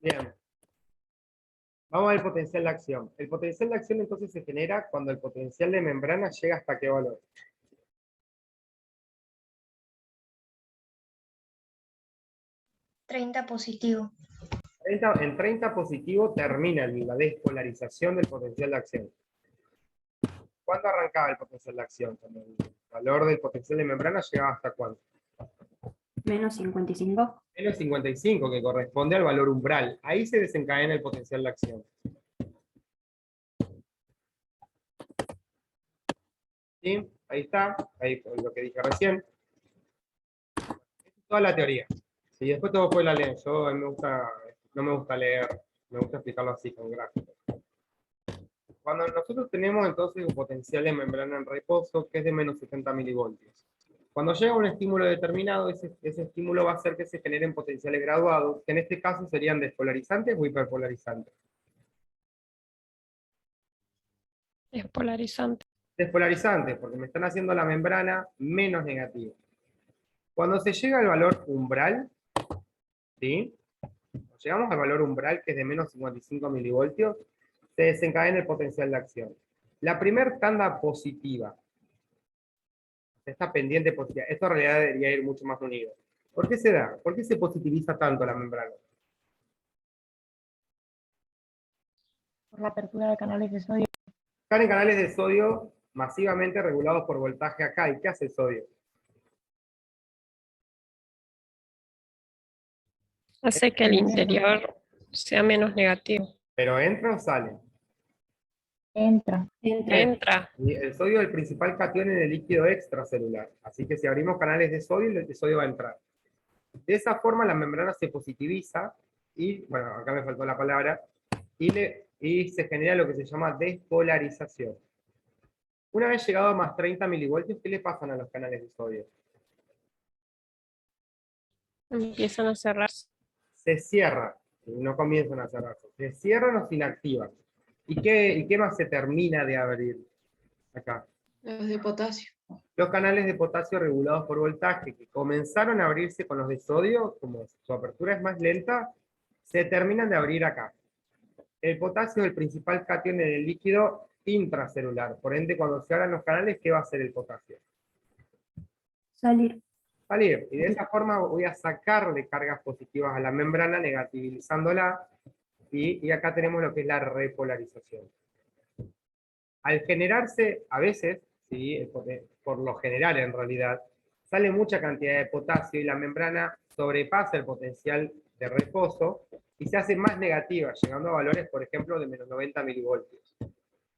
Bien, vamos al potencial de acción. El potencial de acción entonces se genera cuando el potencial de membrana llega hasta qué valor. 30 positivo. En 30 positivo termina la despolarización del potencial de acción. ¿Cuándo arrancaba el potencial de acción? Cuando el valor del potencial de membrana llegaba hasta cuánto. Menos 55. Menos 55, que corresponde al valor umbral. Ahí se desencadena el potencial de acción. ¿Sí? Ahí está, ahí fue lo que dije recién. Toda la teoría. Sí, después todo fue la leen. Yo a mí no me gusta leer, me gusta explicarlo así con gráficos. Cuando nosotros tenemos entonces un potencial de membrana en reposo que es de menos 70 milivoltios. Cuando llega un estímulo determinado, ese estímulo va a hacer que se generen potenciales graduados, que en este caso serían despolarizantes o hiperpolarizantes. Despolarizante. Despolarizantes, porque me están haciendo la membrana menos negativa. Cuando se llega al valor umbral, ¿sí? Cuando llegamos al valor umbral, que es de menos 55 milivoltios, se desencadena el potencial de acción. La primer tanda positiva, esta pendiente positiva, esto en realidad debería ir mucho más unido. ¿Por qué se da? ¿Por qué se positiviza tanto la membrana? Por la apertura de canales de sodio. Están en canales de sodio masivamente regulados por voltaje acá. ¿Y qué hace el sodio? Hace que el interior sea menos negativo. ¿Pero entra o sale? Entra. Entra. Y el sodio es el principal catión en el líquido extracelular. Así que si abrimos canales de sodio, el sodio va a entrar. De esa forma la membrana se positiviza y, bueno, acá me faltó la palabra, y se genera lo que se llama despolarización. Una vez llegado a más 30 milivoltios, ¿qué le pasan a los canales de sodio? Empiezan a cerrarse. Se cierran, no comienzan a cerrarse, se cierran o se inactivan. ¿Y qué más se termina de abrir acá? Los de potasio. Los canales de potasio regulados por voltaje, que comenzaron a abrirse con los de sodio, como su apertura es más lenta, se terminan de abrir acá. El potasio es el principal catión en el líquido intracelular, por ende cuando se abran los canales, ¿qué va a hacer el potasio? Salir. Salir, y de esa forma voy a sacarle cargas positivas a la membrana, negativizándola, y acá tenemos lo que es la repolarización. Al generarse, a veces, ¿sí? Por lo general en realidad, sale mucha cantidad de potasio y la membrana sobrepasa el potencial de reposo y se hace más negativa, llegando a valores, por ejemplo, de menos 90 milivoltios.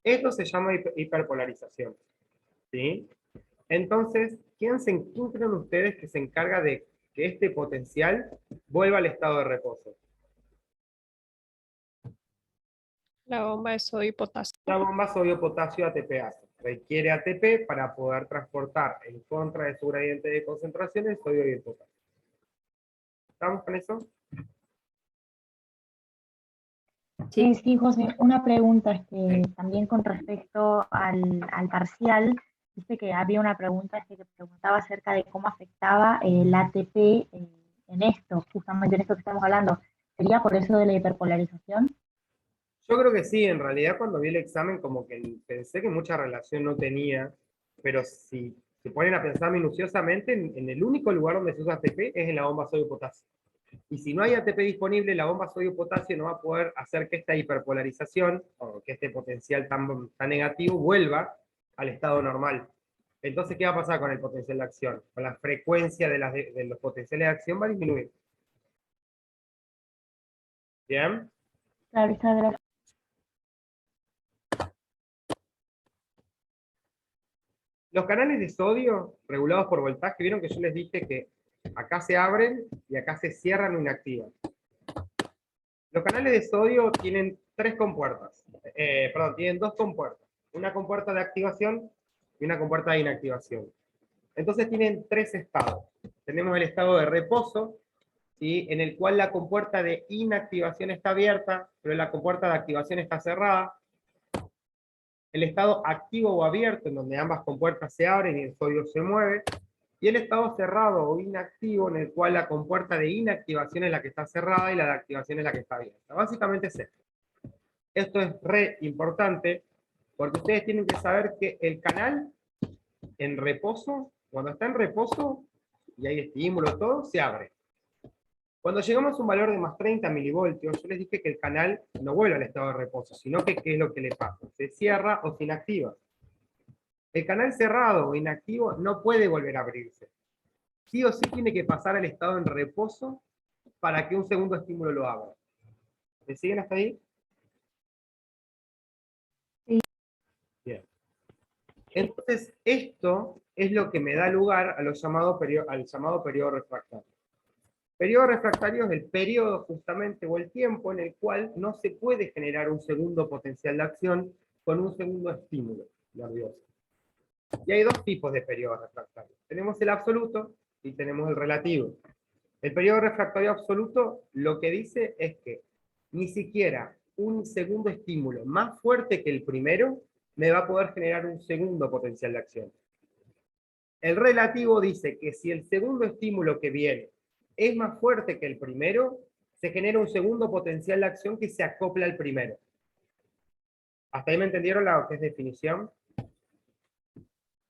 Esto se llama hiperpolarización. ¿Sí? Entonces, ¿quién creen ustedes que se encarga de que este potencial vuelva al estado de reposo? La bomba de sodio y potasio. La bomba sodio-potasio ATPase. Requiere ATP para poder transportar en contra de su gradiente de concentración el sodio y el potasio. ¿Estamos con eso? Sí, José, una pregunta también con respecto al parcial. Viste que había una pregunta que preguntaba acerca de cómo afectaba el ATP en esto, justamente en esto que estamos hablando. ¿Sería por eso de la hiperpolarización? Yo creo que sí, en realidad cuando vi el examen como que pensé que mucha relación no tenía, pero si se ponen a pensar minuciosamente, en el único lugar donde se usa ATP es en la bomba sodio-potasio. Y si no hay ATP disponible, la bomba sodio-potasio no va a poder hacer que esta hiperpolarización, o que este potencial tan negativo, vuelva al estado normal. Entonces, ¿qué va a pasar con el potencial de acción? Con la frecuencia de los potenciales de acción va a disminuir. ¿Bien? Claro, esa de la... Los canales de sodio regulados por voltaje, vieron que yo les dije que acá se abren y acá se cierran o inactivan. Los canales de sodio tienen tienen dos compuertas. Una compuerta de activación y una compuerta de inactivación. Entonces tienen tres estados. Tenemos el estado de reposo, ¿sí? En el cual la compuerta de inactivación está abierta, pero la compuerta de activación está cerrada. El estado activo o abierto, en donde ambas compuertas se abren y el sodio se mueve. Y el estado cerrado o inactivo, en el cual la compuerta de inactivación es la que está cerrada y la de activación es la que está abierta. Básicamente es esto. Esto es re importante, porque ustedes tienen que saber que el canal en reposo, cuando está en reposo, y hay estímulo, todo, se abre. Cuando llegamos a un valor de más 30 milivoltios, yo les dije que el canal no vuelve al estado de reposo, sino que ¿qué es lo que le pasa? Se cierra o se inactiva. El canal cerrado o inactivo no puede volver a abrirse. Sí o sí tiene que pasar al estado en reposo para que un segundo estímulo lo abra. ¿Me siguen hasta ahí? Sí. Bien. Entonces, esto es lo que me da lugar a al llamado periodo refractario. Periodo refractario es el periodo justamente o el tiempo en el cual no se puede generar un segundo potencial de acción con un segundo estímulo nervioso. Y hay dos tipos de periodos refractarios. Tenemos el absoluto y tenemos el relativo. El periodo refractario absoluto lo que dice es que ni siquiera un segundo estímulo más fuerte que el primero me va a poder generar un segundo potencial de acción. El relativo dice que si el segundo estímulo que viene es más fuerte que el primero, se genera un segundo potencial de acción que se acopla al primero. ¿Hasta ahí me entendieron la que es definición?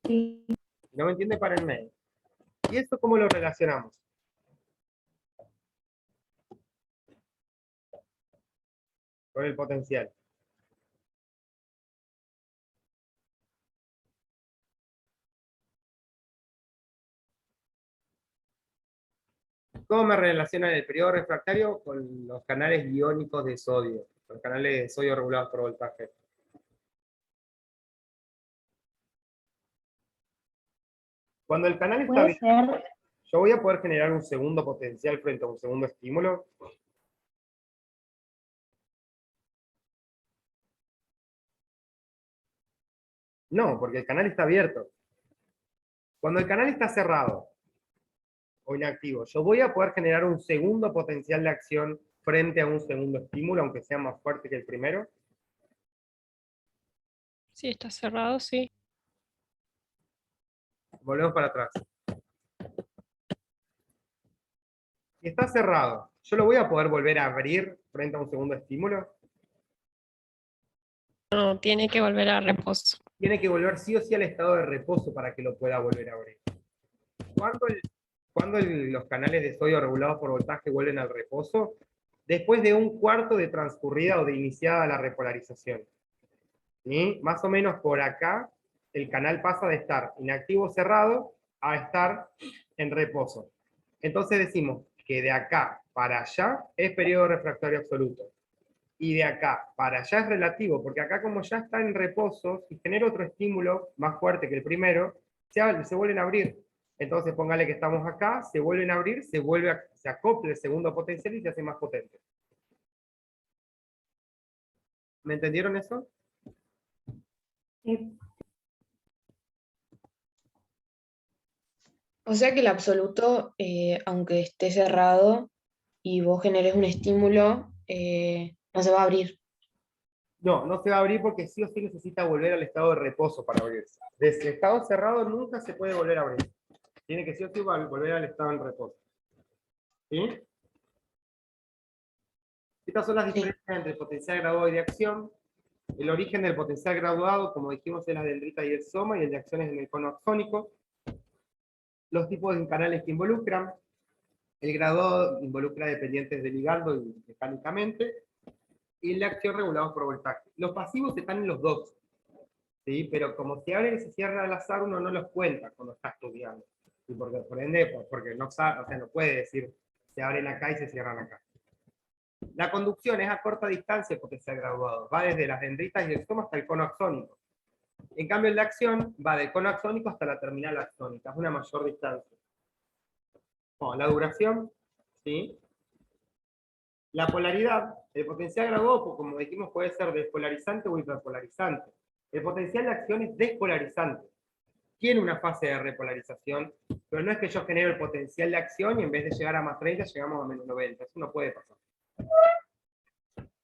Sí. Si no me entiende, párenme. ¿Y esto cómo lo relacionamos? Con el potencial. ¿Cómo me relaciona el periodo refractario con los canales iónicos de sodio? Los canales de sodio regulados por voltaje. Cuando el canal está Puede abierto, ser, yo voy a poder generar un segundo potencial frente a un segundo estímulo. No, porque el canal está abierto. Cuando el canal está cerrado o inactivo, yo voy a poder generar un segundo potencial de acción frente a un segundo estímulo, aunque sea más fuerte que el primero. Si está cerrado, sí. Volvemos para atrás. Si está cerrado, ¿yo lo voy a poder volver a abrir frente a un segundo estímulo? No, tiene que volver a reposo. Tiene que volver sí o sí al estado de reposo para que lo pueda volver a abrir. ¿Cuándo los canales de sodio regulados por voltaje vuelven al reposo? Después de un cuarto de transcurrida o de iniciada la repolarización. ¿Sí? Más o menos por acá, el canal pasa de estar inactivo cerrado a estar en reposo. Entonces decimos que de acá para allá es periodo refractario absoluto. Y de acá para allá es relativo, porque acá como ya está en reposo, si genera otro estímulo más fuerte que el primero, se vuelven a abrir. Entonces póngale que estamos acá, se vuelven a abrir, se acopla el segundo potencial y se hace más potente. ¿Me entendieron eso? Sí. O sea que el absoluto, aunque esté cerrado y vos generes un estímulo, no se va a abrir. No, no se va a abrir porque sí o sí necesita volver al estado de reposo para abrirse. Desde el estado cerrado nunca se puede volver a abrir. Tiene que sí o sí volver al estado en reposo. ¿Sí? Estas son las diferencias entre potencial graduado y de acción. El origen del potencial graduado, como dijimos, es la dendrita y el soma, y el de acción es en el cono axónico. Los tipos de canales que involucran. El graduado involucra dependientes del ligando y mecánicamente. Y el de acción regulados por voltaje. Los pasivos están en los dos. ¿Sí? Pero como se abre y se cierra al azar, uno no los cuenta cuando está estudiando. Y porque, por ende, porque no sabe, o sea, no puede decir se abren acá y se cierran acá. La conducción es a corta distancia el potencial graduado. Va desde las dendritas y el soma hasta el cono axónico. En cambio, el de acción va del cono axónico hasta la terminal axónica. Es una mayor distancia. Bueno, la duración, ¿sí? La polaridad, el potencial graduado, como dijimos, puede ser despolarizante o hiperpolarizante. El potencial de acción es despolarizante. Tiene una fase de repolarización, pero no es que yo genero el potencial de acción y en vez de llegar a más 30 llegamos a menos 90. Eso no puede pasar.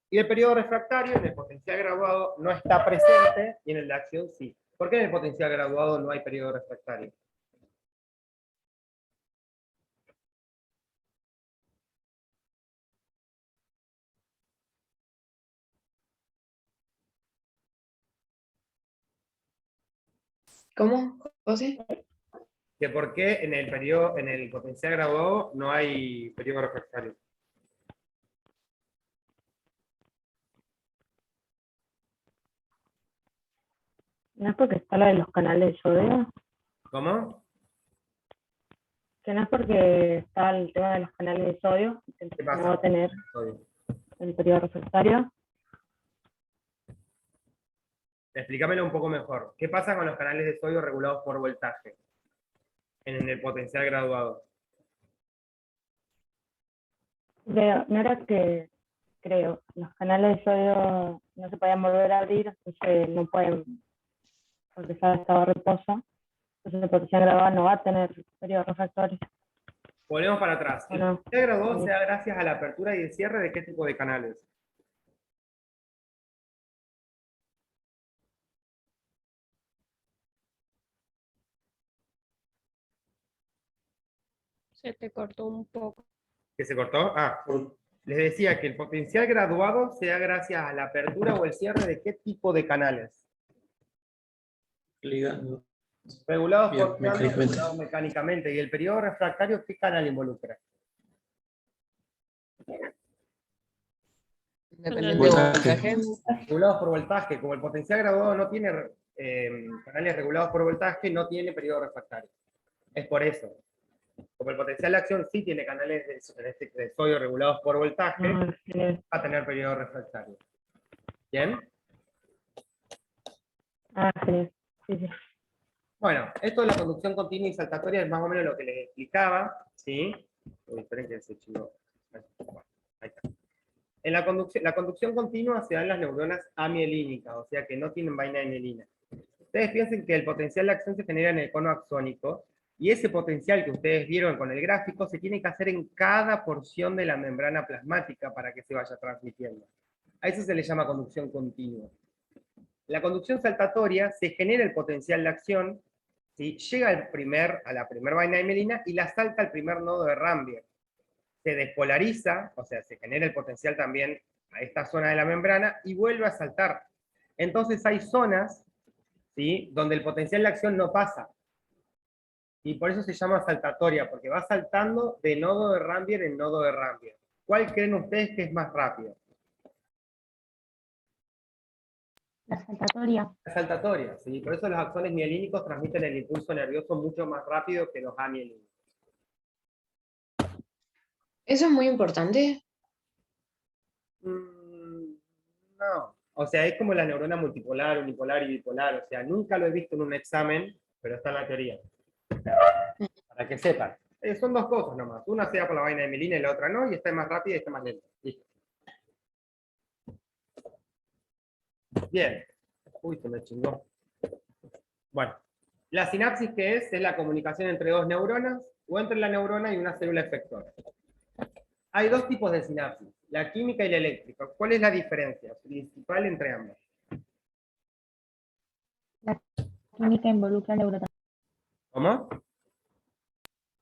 Y el periodo refractario en el potencial graduado no está presente y en el de acción sí. ¿Por qué en el potencial graduado no hay periodo refractario? ¿Cómo, José? Que por qué en el periodo, en el potencial graduado no hay periodo refractario. ¿No es porque está la de los canales de sodio? ¿Cómo? Que no es porque está el tema de los canales de sodio, ¿Qué entonces pasa? no va a tener Sodio. el periodo refractario. Explícamelo un poco mejor. ¿Qué pasa con los canales de sodio regulados por voltaje en el potencial graduado? No era que, creo, los canales de sodio no se podían volver a abrir, entonces no pueden, porque ya estaba a reposo, entonces el potencial graduado no va a tener periodo refractario. Volvemos para atrás. El No. potencial graduado se da gracias a la apertura y el cierre de qué tipo de canales. Se te cortó un poco. ¿Que se cortó? Ah, les decía que el potencial graduado se da gracias a la apertura o el cierre de qué tipo de canales. Ligando. Regulados Bien, por mecánicamente. regulados mecánicamente. ¿Y el periodo refractario qué canal involucra? Canal de voltaje. Regulados por voltaje. Como el potencial graduado no tiene canales regulados por voltaje, no tiene periodo refractario. Es por eso. Como el potencial de acción sí tiene canales de sodio regulados por voltaje, No, va a tener periodo refractario. ¿Bien? genial. Sí, sí. Bueno, esto de la conducción continua y saltatoria es más o menos lo que les explicaba, ¿sí? Uy, esperen que se chingó. Ahí está. En la conducción continua se dan las neuronas amielínicas, o sea que no tienen vaina de mielina. Ustedes piensen que el potencial de acción se genera en el cono axónico, y ese potencial que ustedes vieron con el gráfico se tiene que hacer en cada porción de la membrana plasmática para que se vaya transmitiendo. A eso se le llama conducción continua. La conducción saltatoria se genera el potencial de acción, ¿sí? Llega a la primera vaina de mielina y la salta al primer nodo de Rambier. Se despolariza, o sea, se genera el potencial también a esta zona de la membrana y vuelve a saltar. Entonces hay zonas, ¿sí?, donde el potencial de acción no pasa. Y por eso se llama saltatoria, porque va saltando de nodo de Rambier en nodo de Rambier. ¿Cuál creen ustedes que es más rápido? La saltatoria. La saltatoria, ¿sí? Por eso los axones mielínicos transmiten el impulso nervioso mucho más rápido que los amielínicos. ¿Eso es muy importante? No. O sea, es como la neurona multipolar, unipolar y bipolar. O sea, nunca lo he visto en un examen, pero está en la teoría. Para que sepan. Son dos cosas nomás. Una se da por la vaina de mielina y la otra no, y esta es más rápida y esta más lenta. Listo. Bien. Uy, se me chingó. Bueno. La sinapsis, ¿qué es? Es la comunicación entre dos neuronas o entre la neurona y una célula efectora. Hay dos tipos de sinapsis, la química y la eléctrica. ¿Cuál es la diferencia principal entre ambas? La química involucra neurotransmisores. ¿Cómo?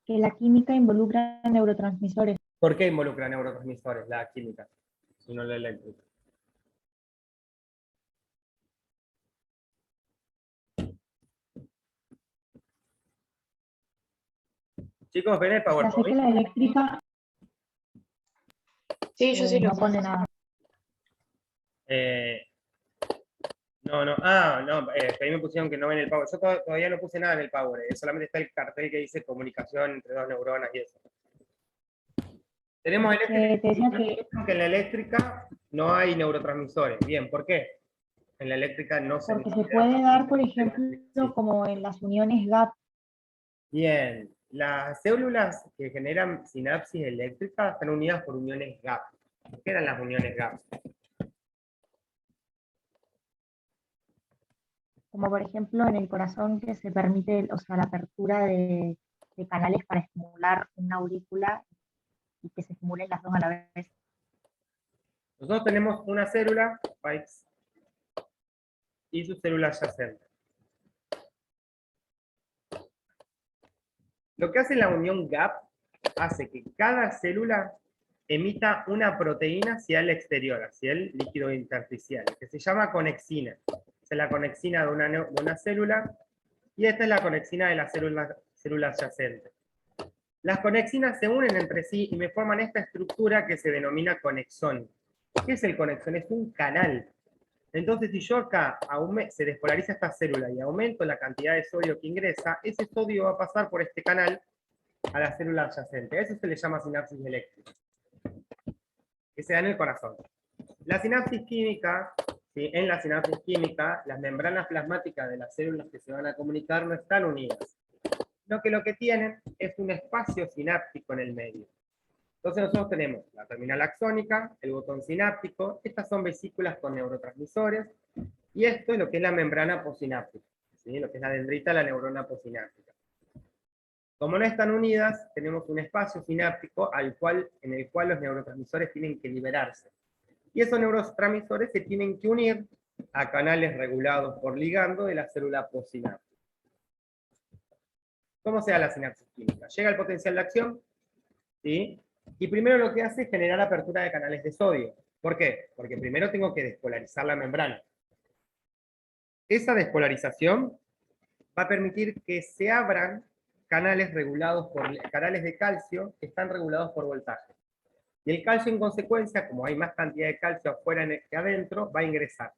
Que la química involucra neurotransmisores. ¿Por qué involucra neurotransmisores la química y no la eléctrica? Ya Chicos, ven el sé que PowerPoint. la eléctrica Sí, yo sí lo no pone nada. No, no, no, ahí me pusieron que no ven el Power. Yo todavía no puse nada en el Power, solamente está el cartel que dice comunicación entre dos neuronas y eso. Tenemos eléctrica, Te decía que en la eléctrica no hay neurotransmisores. Bien, ¿por qué? En la eléctrica no se porque se necesita puede dar, por sí. ejemplo, como en las uniones GAP. Bien, las células que generan sinapsis eléctricas están unidas por uniones GAP. ¿Qué eran las uniones GAP? Como por ejemplo en el corazón que se permite, o sea, la apertura de canales para estimular una aurícula y que se estimulen las dos a la vez. Nosotros tenemos una célula, bytes, y su célula adyacente. Lo que hace la unión GAP hace que cada célula emita una proteína hacia el exterior, hacia el líquido intersticial, que se llama conexina. Es la conexina de una célula Y esta es la conexina de la célula adyacente. Las conexinas se unen entre sí y me forman esta estructura que se denomina conexón. ¿Qué es el conexón? Es un canal. Entonces, si yo acá se despolariza esta célula y aumento la cantidad de sodio que ingresa, ese sodio va a pasar por este canal a la célula adyacente. A eso se le llama sinapsis eléctrica, que se da en el corazón. La sinapsis química, ¿sí? En la sinapsis química, las membranas plasmáticas de las células que se van a comunicar no están unidas, sino que lo que tienen es un espacio sináptico en el medio. Entonces nosotros tenemos la terminal axónica, el botón sináptico, estas son vesículas con neurotransmisores, y esto es lo que es la membrana posináptica, ¿sí? Lo que es la dendrita de la neurona posináptica. Como no están unidas, tenemos un espacio sináptico en el cual los neurotransmisores tienen que liberarse. Y esos neurotransmisores se tienen que unir a canales regulados por ligando de la célula posináptica. ¿Cómo se da la sinapsis química? Llega el potencial de acción, ¿sí? Y primero lo que hace es generar apertura de canales de sodio. ¿Por qué? Porque primero tengo que despolarizar la membrana. Esa despolarización va a permitir que se abran canales canales de calcio que están regulados por voltaje. Y el calcio, en consecuencia, como hay más cantidad de calcio afuera que adentro, va a ingresar.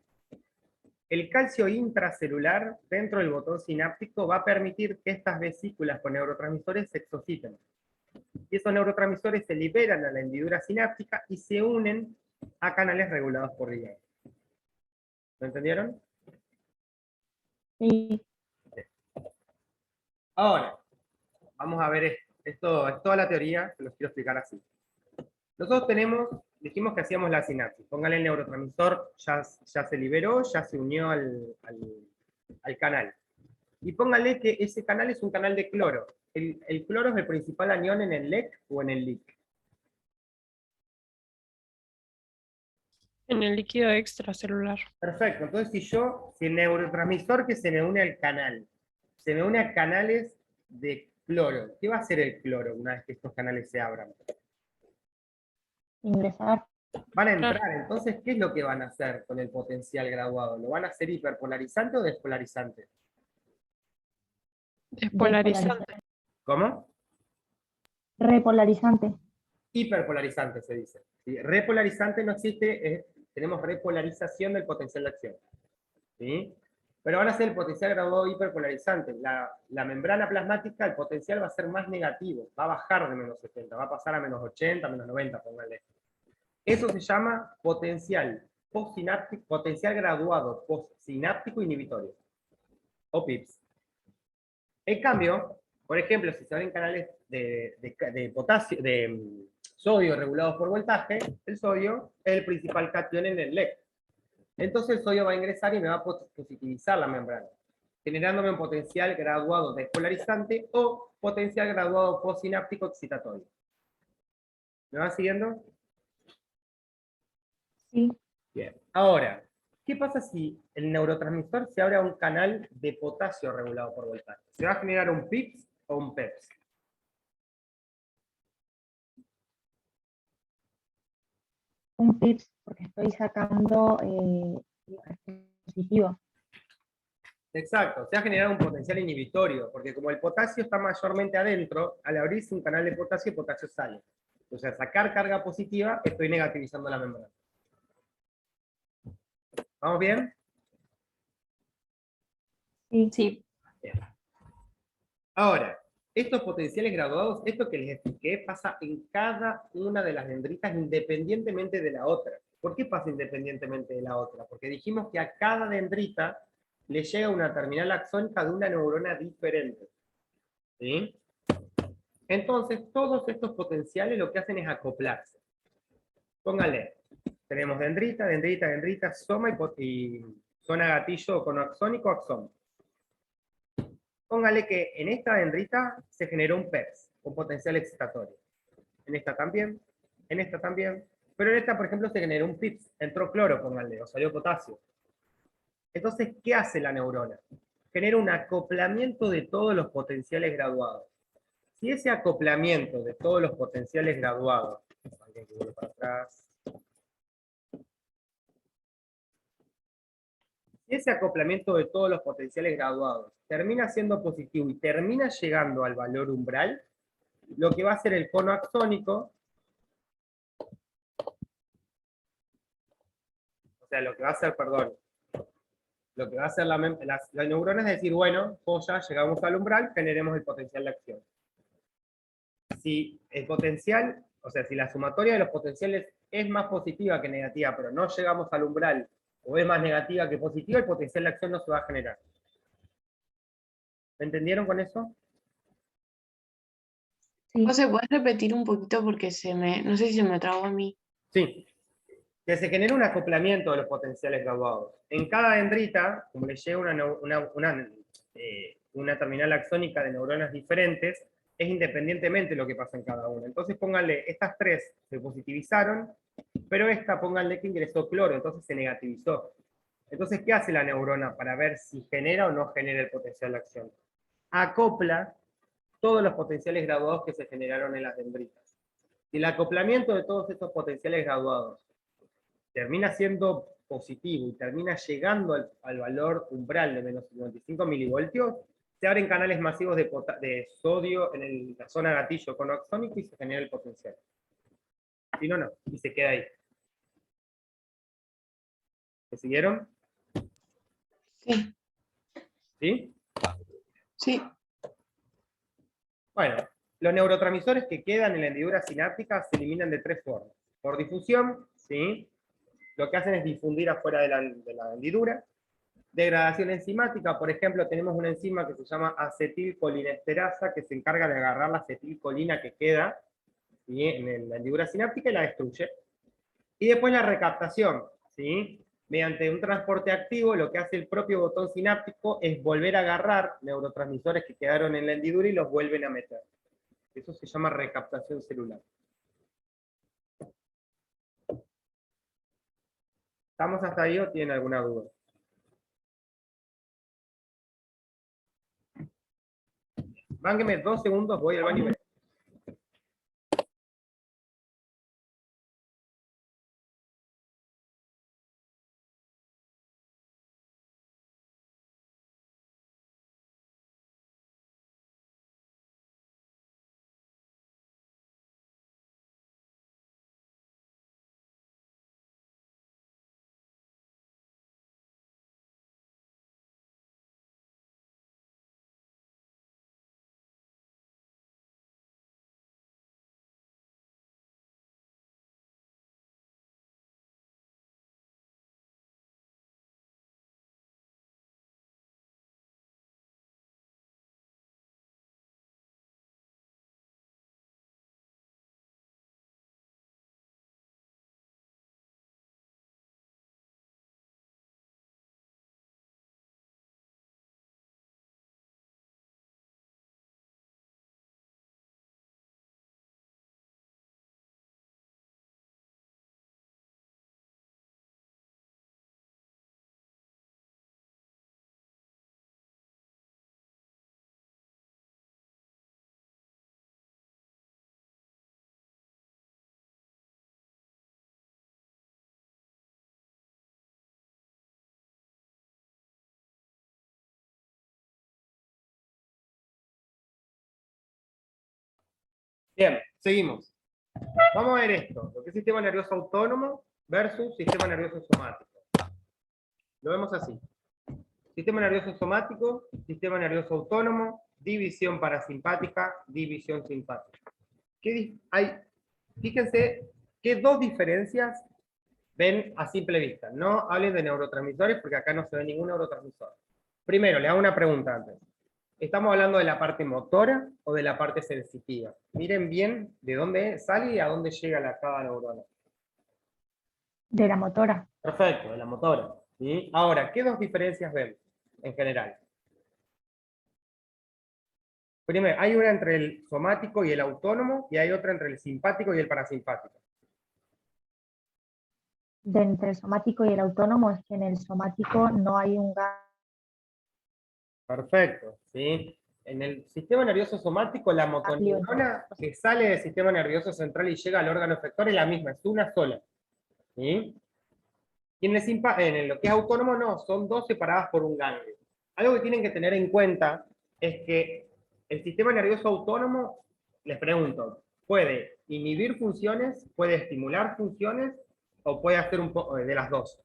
El calcio intracelular dentro del botón sináptico va a permitir que estas vesículas con neurotransmisores se excociten. Y esos neurotransmisores se liberan a la hendidura sináptica y se unen a canales regulados por ligando. ¿Lo entendieron? Sí. Ahora, vamos a ver esto. Esto es toda la teoría, se los quiero explicar así. Nosotros dijimos que hacíamos la sinapsis. Póngale el neurotransmisor, ya se liberó, ya se unió al canal. Y póngale que ese canal es un canal de cloro. El cloro es el principal anión en el LEC o en el LIC. En el líquido extracelular. Perfecto. Entonces, si el neurotransmisor que se me une al canal, se me une a canales de cloro, ¿qué va a hacer el cloro una vez que estos canales se abran? Ingresar. Van a entrar, entonces, ¿qué es lo que van a hacer con el potencial graduado? ¿Lo van a hacer hiperpolarizante o despolarizante? Despolarizante. ¿Cómo? Repolarizante. Hiperpolarizante se dice. ¿Sí? Repolarizante no existe, tenemos repolarización del potencial de acción. ¿Sí? Pero van a ser el potencial graduado hiperpolarizante. La membrana plasmática, el potencial va a ser más negativo, va a bajar de menos 70, va a pasar a menos 80, menos 90, póngale. Eso se llama potencial postsináptico, potencial graduado postsináptico inhibitorio, o PIPS. En cambio, por ejemplo, si se abren canales de potasio, de sodio regulados por voltaje, el sodio es el principal catión en el LEC. Entonces el sodio va a ingresar y me va a positivizar la membrana, generándome un potencial graduado despolarizante o potencial graduado postsináptico excitatorio. ¿Me van siguiendo? Sí. Bien. Ahora, ¿qué pasa si el neurotransmisor se abre a un canal de potasio regulado por voltaje? ¿Se va a generar un PIPS o un PEPS? Un PIPS, porque estoy sacando positivo. Exacto, se va a generar un potencial inhibitorio, porque como el potasio está mayormente adentro, al abrirse un canal de potasio, el potasio sale. Entonces, al sacar carga positiva, estoy negativizando la membrana. ¿Vamos bien? Sí. Sí. Bien. Ahora, estos potenciales graduados, esto que les expliqué, pasa en cada una de las dendritas independientemente de la otra. ¿Por qué pasa independientemente de la otra? Porque dijimos que a cada dendrita le llega una terminal axónica de una neurona diferente. ¿Sí? Entonces, todos estos potenciales lo que hacen es acoplarse. Póngale, tenemos dendrita, dendrita, dendrita, soma y zona gatillo conoaxónico, axón. Póngale que en esta dendrita se generó un PEPS, un potencial excitatorio. En esta también, pero en esta, por ejemplo, se generó un PIPS, entró cloro, póngale, o salió potasio. Entonces, ¿qué hace la neurona? Genera un acoplamiento de todos los potenciales graduados. Si ese acoplamiento de todos los potenciales graduados, alguien que vuelve para atrás, Si ese acoplamiento de todos los potenciales graduados termina siendo positivo y termina llegando al valor umbral, lo que va a hacer el cono axónico, o sea, lo que va a hacer, perdón, lo que va a hacer la neurona es decir, bueno, pues ya llegamos al umbral, generemos el potencial de acción. Si el potencial, o sea, si la sumatoria de los potenciales es más positiva que negativa, pero no llegamos al umbral, o es más negativa que positiva, el potencial de acción no se va a generar. ¿Me entendieron con eso? Sí. José, ¿puedes repetir un poquito porque no sé si se me trabó a mí? Sí. Que se genera un acoplamiento de los potenciales graduados. En cada dendrita, como le llega una terminal axónica de neuronas diferentes, es independientemente lo que pasa en cada una. Entonces pónganle, estas tres se positivizaron, pero esta pónganle que ingresó cloro, entonces se negativizó. Entonces, ¿qué hace la neurona para ver si genera o no genera el potencial de acción? Acopla todos los potenciales graduados que se generaron en las dendritas. Si el acoplamiento de todos estos potenciales graduados termina siendo positivo y termina llegando al valor umbral de menos 55 milivoltios, se abren canales masivos de sodio en la zona gatillo conoaxónico y se genera el potencial. Si no, no, y se queda ahí. ¿Me siguieron? Sí, ¿Sí? sí. Bueno, los neurotransmisores que quedan en la hendidura sináptica se eliminan de tres formas. Por difusión, ¿sí? Lo que hacen es difundir afuera de la hendidura. Degradación enzimática, por ejemplo, tenemos una enzima que se llama acetilcolinesterasa, que se encarga de agarrar la acetilcolina que queda, ¿sí?, en la hendidura sináptica y la destruye. Y después la recaptación, ¿sí? Mediante un transporte activo, lo que hace el propio botón sináptico es volver a agarrar neurotransmisores que quedaron en la hendidura y los vuelven a meter. Eso se llama recaptación celular. ¿Estamos hasta ahí o tienen alguna duda? Mángueme 2 segundos, voy al baño y vengo. Bien, seguimos. Vamos a ver esto, lo que es sistema nervioso autónomo versus sistema nervioso somático. Lo vemos así. Sistema nervioso somático, sistema nervioso autónomo, división parasimpática, división simpática. Fíjense qué dos diferencias ven a simple vista. No hablen de neurotransmisores porque acá no se ve ningún neurotransmisor. Primero, le hago una pregunta antes. ¿Estamos hablando de la parte motora o de la parte sensitiva? Miren bien de dónde sale y a dónde llega cada neurona. De la motora. Perfecto, de la motora. ¿Sí? Ahora, ¿qué dos diferencias ven en general? Primero, hay una entre el somático y el autónomo, y hay otra entre el simpático y el parasimpático. De entre el somático y el autónomo es que en el somático no hay un gas. Perfecto, ¿sí? En el sistema nervioso somático, la motoneurona que sale del sistema nervioso central y llega al órgano efector es la misma, es una sola. ¿Sí? Y en lo que es autónomo no, son dos separadas por un ganglio. Algo que tienen que tener en cuenta es que el sistema nervioso autónomo, les pregunto, puede inhibir funciones, puede estimular funciones, o puede hacer un poco de las dos.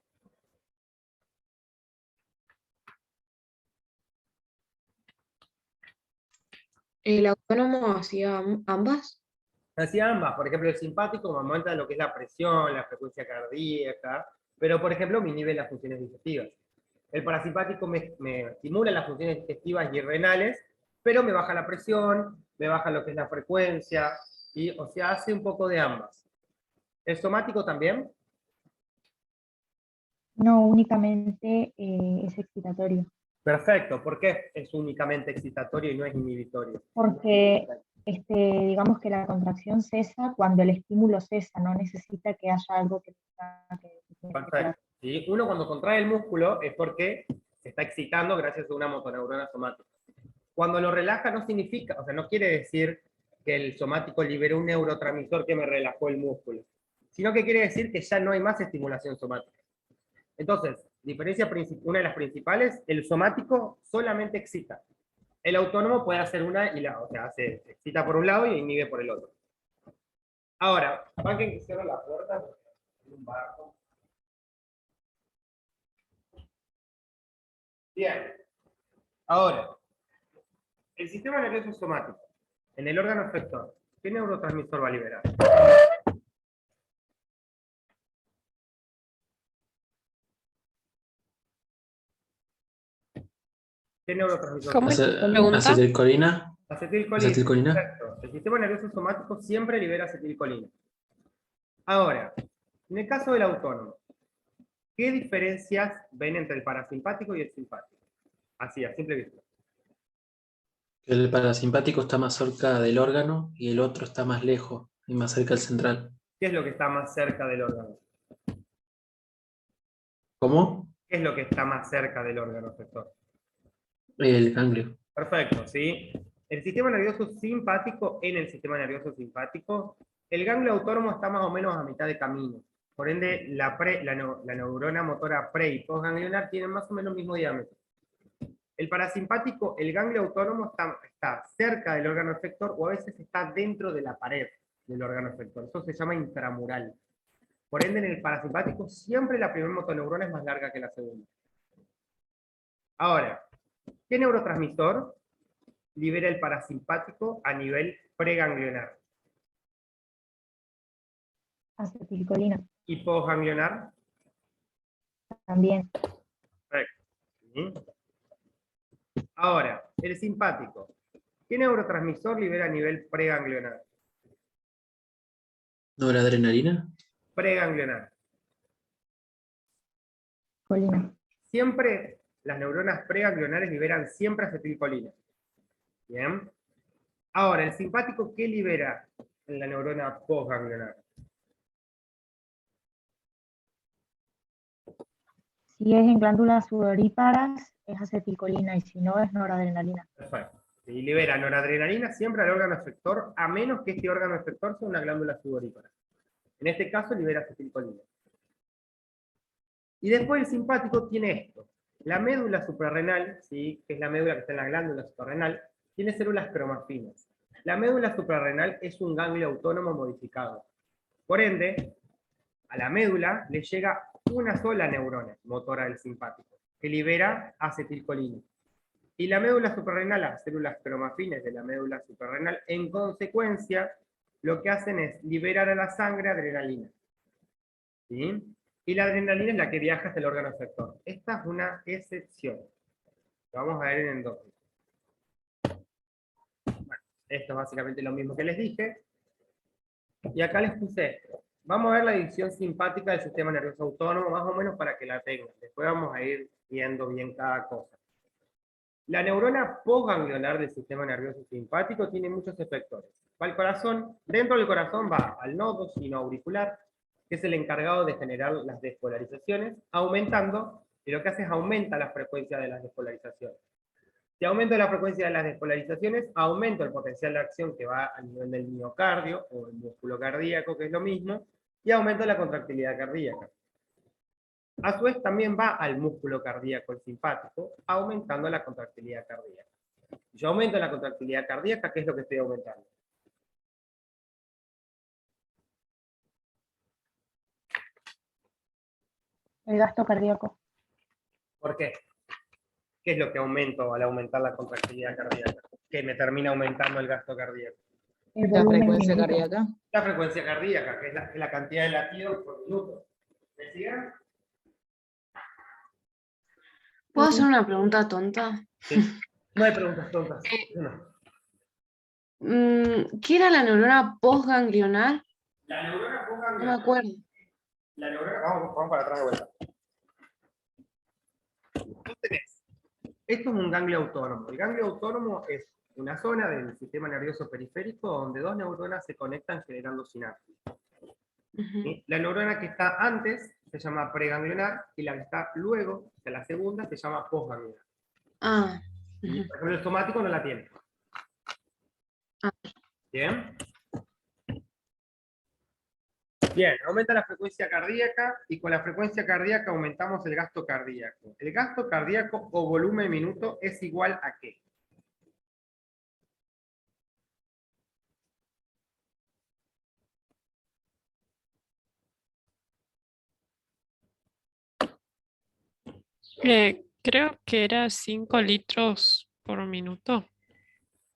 ¿El autónomo hacía ambas? Hacía ambas, por ejemplo, el simpático me aumenta lo que es la presión, la frecuencia cardíaca, pero por ejemplo me inhibe las funciones digestivas. El parasimpático me estimula las funciones digestivas y renales, pero me baja la presión, me baja lo que es la frecuencia, y, o sea, hace un poco de ambas. ¿El somático también? No, únicamente es excitatorio. Perfecto, ¿por qué es únicamente excitatorio y no es inhibitorio? Porque digamos que la contracción cesa cuando el estímulo cesa, no necesita que haya algo que Perfecto. ¿Sí? Uno cuando contrae el músculo es porque se está excitando gracias a una motoneurona somática. Cuando lo relaja no significa, o sea, no quiere decir que el somático liberó un neurotransmisor que me relajó el músculo, sino que quiere decir que ya no hay más estimulación somática. Entonces, una de las principales, el somático solamente excita. El autónomo puede hacer una y la, o sea, se excita por un lado y inhibe por el otro. Ahora, banquen que cierro la puerta. Un barco. Bien. Ahora, el sistema nervioso somático, en el órgano efector, ¿qué neurotransmisor va a liberar? ¿Qué neurotransmisor? ¿Cómo es la pregunta? Acetilcolina. Acetilcolina. Acetilcolina. Perfecto. El sistema nervioso somático siempre libera acetilcolina. Ahora, en el caso del autónomo, ¿qué diferencias ven entre el parasimpático y el simpático? Así, a simple vista. El parasimpático está más cerca del órgano y el otro está más lejos y más cerca del central. ¿Qué es lo que está más cerca del órgano? ¿Cómo? ¿Qué es lo que está más cerca del órgano efector? El ganglio. Perfecto, ¿sí? El sistema nervioso simpático, en el sistema nervioso simpático, el ganglio autónomo está más o menos a mitad de camino. Por ende, la neurona motora pre y postganglionar tienen más o menos el mismo diámetro. El parasimpático, el ganglio autónomo está cerca del órgano efector o a veces está dentro de la pared del órgano efector. Eso se llama intramural. Por ende, en el parasimpático siempre la primera motoneurona es más larga que la segunda. Ahora, ¿qué neurotransmisor libera el parasimpático a nivel preganglionar? acetilcolina ¿Y postganglionar? también. Perfecto. ¿Sí? Ahora, el simpático. ¿Qué neurotransmisor libera a nivel preganglionar? ¿Noradrenalina? Preganglionar. Colina. Siempre las neuronas preganglionares liberan siempre acetilcolina. Bien. Ahora, el simpático, ¿qué libera en la neurona postganglionar? Si es en glándulas sudoríparas, es acetilcolina, y si no, es noradrenalina. Perfecto. Y libera noradrenalina siempre al órgano efector, a menos que este órgano efector sea una glándula sudorípara. En este caso, libera acetilcolina. Y después el simpático tiene esto. La médula suprarrenal, ¿sí? Que es la médula que está en la glándula suprarrenal, tiene células cromafinas. La médula suprarrenal es un ganglio autónomo modificado. Por ende, a la médula le llega una sola neurona motora del simpático, que libera acetilcolina. Y la médula suprarrenal, las células cromafinas de la médula suprarrenal, en consecuencia, lo que hacen es liberar a la sangre adrenalina. ¿Sí? Y la adrenalina es la que viaja hasta el órgano efector. Esta es una excepción. Lo vamos a ver en endócrino. Bueno, esto es básicamente lo mismo que les dije. Y acá les puse esto. Vamos a ver la división simpática del sistema nervioso autónomo, más o menos para que la tengan. Después vamos a ir viendo bien cada cosa. La neurona postganglionar del sistema nervioso simpático tiene muchos efectores. Va al corazón, dentro del corazón va al nodo sinoauricular, que es el encargado de generar las despolarizaciones, aumentando, y lo que hace es aumenta la frecuencia de las despolarizaciones. Si aumento la frecuencia de las despolarizaciones, aumento el potencial de acción que va a nivel del miocardio, o el músculo cardíaco, que es lo mismo, y aumento la contractilidad cardíaca. A su vez también va al músculo cardíaco, el simpático, aumentando la contractilidad cardíaca. Yo aumento la contractilidad cardíaca, ¿qué es lo que estoy aumentando? El gasto cardíaco. ¿Por qué? ¿Qué es lo que aumento al aumentar la contractilidad cardíaca? Que me termina aumentando el gasto cardíaco. El La volumen frecuencia minuto. cardíaca. La frecuencia cardíaca, que es la cantidad de latidos por minuto. ¿Me siguen? ¿Puedo hacer una pregunta tonta? Sí. No hay preguntas tontas. No. ¿Qué era la neurona postganglionar? La neurona No me postganglionar. acuerdo. La neurona, vamos para atrás de vuelta. Tú tenés. Esto es un ganglio autónomo. El ganglio autónomo es una zona del sistema nervioso periférico donde dos neuronas se conectan generando sinapsis. Ujú. ¿Sí? La neurona que está antes se llama preganglionar y la que está luego, de la segunda, se llama postganglionar. Ah, ¿Sí? ujú. Por ejemplo, el somático no la tiene. Ah. ¿Bien? Bien, aumenta la frecuencia cardíaca y con la frecuencia cardíaca aumentamos el gasto cardíaco. El gasto cardíaco o volumen minuto es igual a ¿qué? Creo que era 5 litros por minuto.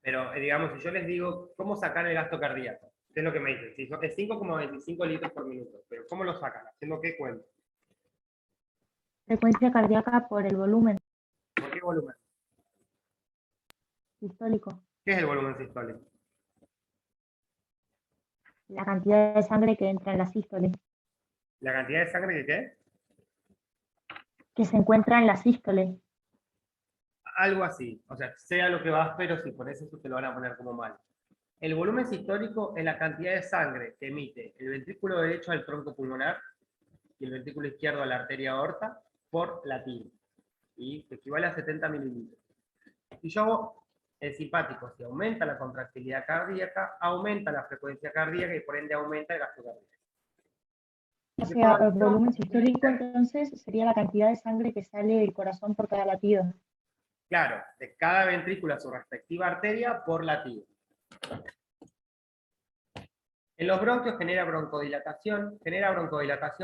Pero digamos, si yo les digo cómo sacar el gasto cardíaco, ¿qué es lo que me dicen? Si es 5,25 litros por minuto, pero ¿cómo lo sacan? ¿Haciendo qué cuenta? Frecuencia cardíaca por el volumen ¿Por qué volumen? sistólico. ¿Qué es el volumen sistólico? La cantidad de sangre que entra en la sístole. ¿La cantidad de sangre que qué? Que se encuentra en la sístole. Algo así. O sea, sea lo que vas, pero si pones eso te lo van a poner como mal. El volumen sistólico es la cantidad de sangre que emite el ventrículo derecho al tronco pulmonar y el ventrículo izquierdo a la arteria aorta por latido. Y que equivale a 70 mililitros. Si yo hago el simpático, si aumenta la contractilidad cardíaca, aumenta la frecuencia cardíaca y por ende aumenta el gasto cardíaco. O sea, el volumen sistólico entonces sería la cantidad de sangre que sale del corazón por cada latido. Claro, de cada ventrículo a su respectiva arteria por latido. En los bronquios genera broncodilatación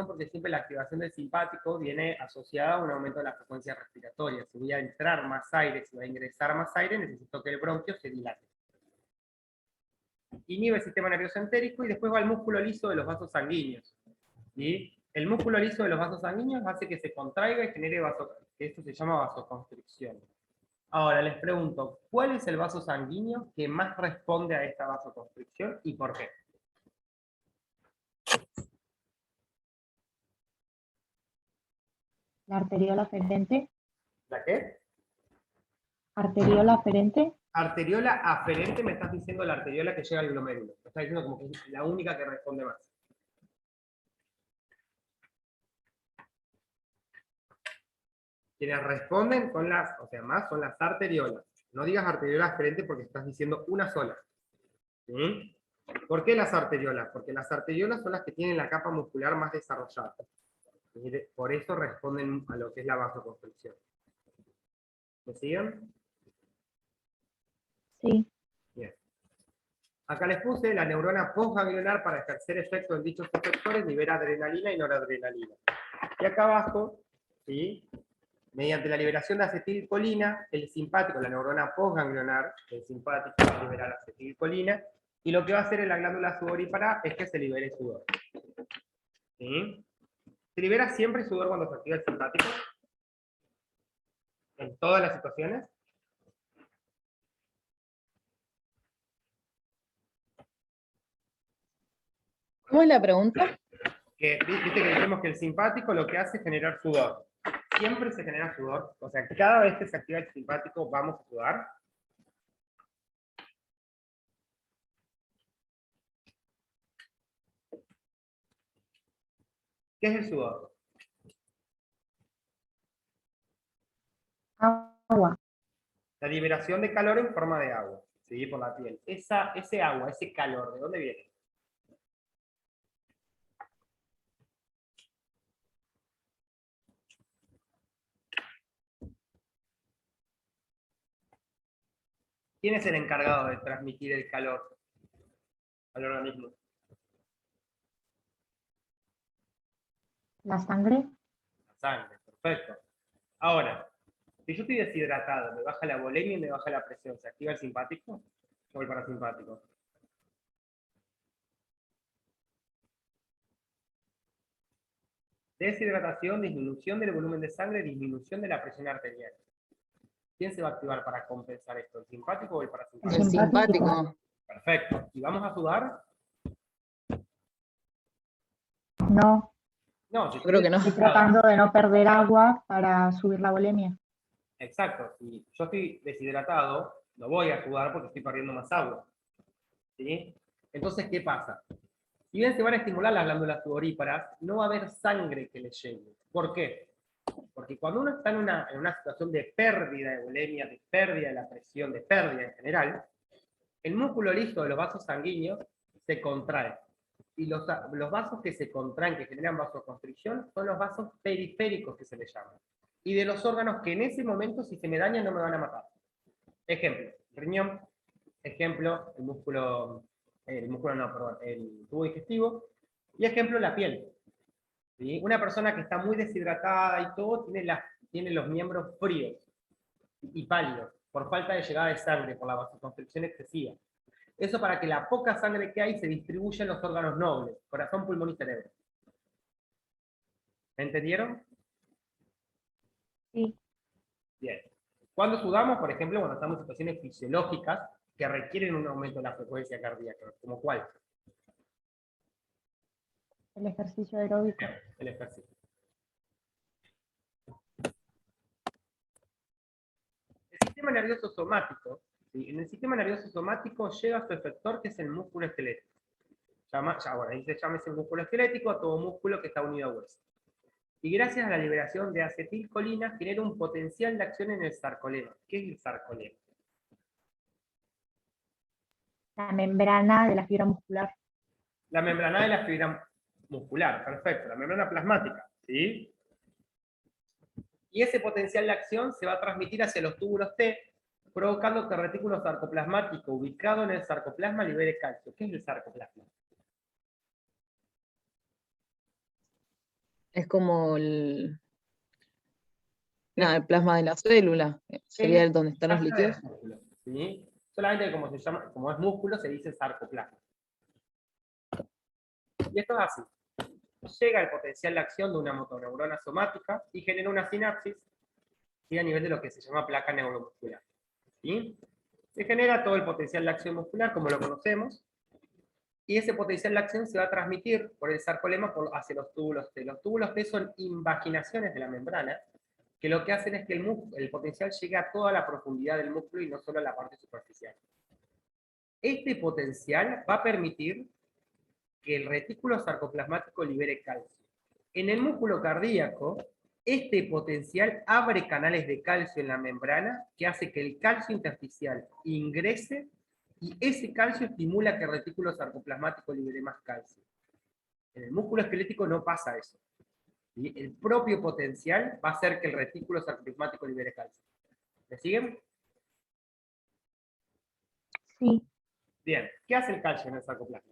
porque siempre la activación del simpático viene asociada a un aumento de la frecuencia respiratoria. Si voy a entrar más aire, si voy a ingresar más aire, necesito que el bronquio se dilate. Inhibe el sistema nervioso entérico y después va al músculo liso de los vasos sanguíneos. ¿Sí? El músculo liso de los vasos sanguíneos hace que se contraiga y genere que esto se llama vasoconstricción. Ahora les pregunto, ¿cuál es el vaso sanguíneo que más responde a esta vasoconstricción y por qué? La arteriola aferente. ¿La qué? Arteriola aferente. Arteriola aferente, me estás diciendo la arteriola que llega al glomérulo. Me estás diciendo como que es la única que responde más. Quienes responden con las, o sea, más son las arteriolas. No digas arteriola aferente porque estás diciendo una sola. ¿Sí? ¿Por qué las arteriolas? Porque las arteriolas son las que tienen la capa muscular más desarrollada. Por eso responden a lo que es la vasoconstricción. ¿Me siguen? Sí. Bien. Acá les puse la neurona postganglionar para ejercer efecto en dichos efectores, libera adrenalina y noradrenalina. Y acá abajo, ¿sí? Mediante la liberación de acetilcolina, el simpático, la neurona postganglionar, el simpático va a liberar acetilcolina, y lo que va a hacer en la glándula sudorípara es que se libere sudor. ¿Sí? ¿Se libera siempre sudor cuando se activa el simpático? ¿En todas las situaciones? ¿Cómo es la pregunta? Viste que dijimos que el simpático lo que hace es generar sudor. Siempre se genera sudor. O sea, cada vez que se activa el simpático vamos a sudar. ¿Qué es el sudor? Agua. La liberación de calor en forma de agua, ¿sí? Por la piel. Ese agua, ese calor, ¿de dónde viene? ¿Quién es el encargado de transmitir el calor al organismo? ¿La sangre? La sangre, perfecto. Ahora, si yo estoy deshidratado, me baja la volemia y me baja la presión, ¿se activa el simpático o el parasimpático? Deshidratación, disminución del volumen de sangre, disminución de la presión arterial. ¿Quién se va a activar para compensar esto? ¿El simpático o el El parasimpático? simpático. Perfecto. ¿Y vamos a sudar? No, No, si Yo creo que no. estoy tratando de no perder agua para subir la volemia. Exacto. Si yo estoy deshidratado, no voy a sudar porque estoy perdiendo más agua. ¿Sí? Entonces, ¿qué pasa? Si bien se van a estimular las glándulas sudoríparas, no va a haber sangre que le llegue. ¿Por qué? Porque cuando uno está en una situación de pérdida de volemia, de pérdida de la presión, de pérdida en general, el músculo liso de los vasos sanguíneos se contrae. Y los vasos que se contraen, que generan vasoconstricción, son los vasos periféricos que se les llaman. Y de los órganos que en ese momento, si se me dañan, no me van a matar. Ejemplo, riñón. Ejemplo, el tubo digestivo. Y ejemplo, la piel. ¿Sí? Una persona que está muy deshidratada y todo, tiene los miembros fríos y pálidos, por falta de llegada de sangre, por la vasoconstricción excesiva. Eso para que la poca sangre que hay se distribuya en los órganos nobles, corazón, pulmón y cerebro. ¿Me entendieron? Sí. Bien. Cuando sudamos, por ejemplo, cuando estamos en situaciones fisiológicas que requieren un aumento de la frecuencia cardíaca, ¿como cuál? El ejercicio aeróbico. El ejercicio. El sistema nervioso somático, ¿sí? En el sistema nervioso somático llega su efector, que es el músculo esquelético. Ahí se llama ese músculo esquelético a todo músculo que está unido a hueso. Y gracias a la liberación de acetilcolina genera un potencial de acción en el sarcolema. ¿Qué es el sarcolema? La membrana de la fibra muscular. La membrana de la fibra muscular, perfecto, la membrana plasmática, ¿sí? Y ese potencial de acción se va a transmitir hacia los túbulos T, provocando que el retículo sarcoplasmático ubicado en el sarcoplasma libere calcio. ¿Qué es el sarcoplasma? Es como el plasma de la célula. Sería el donde están los líquidos. ¿Sí? Solamente que como es músculo, se dice sarcoplasma. Y esto es así. Llega el potencial de acción de una motoneurona somática y genera una sinapsis, ¿sí? A nivel de lo que se llama placa neuromuscular. ¿Sí? Se genera todo el potencial de acción muscular, como lo conocemos, y ese potencial de acción se va a transmitir por el sarcolema hacia los túbulos T. Los túbulos T son invaginaciones de la membrana, que lo que hacen es que el potencial llegue a toda la profundidad del músculo y no solo a la parte superficial. Este potencial va a permitir que el retículo sarcoplasmático libere calcio. En el músculo cardíaco, este potencial abre canales de calcio en la membrana que hace que el calcio intersticial ingrese y ese calcio estimula que el retículo sarcoplasmático libere más calcio. En el músculo esquelético no pasa eso. ¿Sí? El propio potencial va a hacer que el retículo sarcoplasmático libere calcio. ¿Me siguen? Sí. Bien. ¿Qué hace el calcio en el sarcoplasma?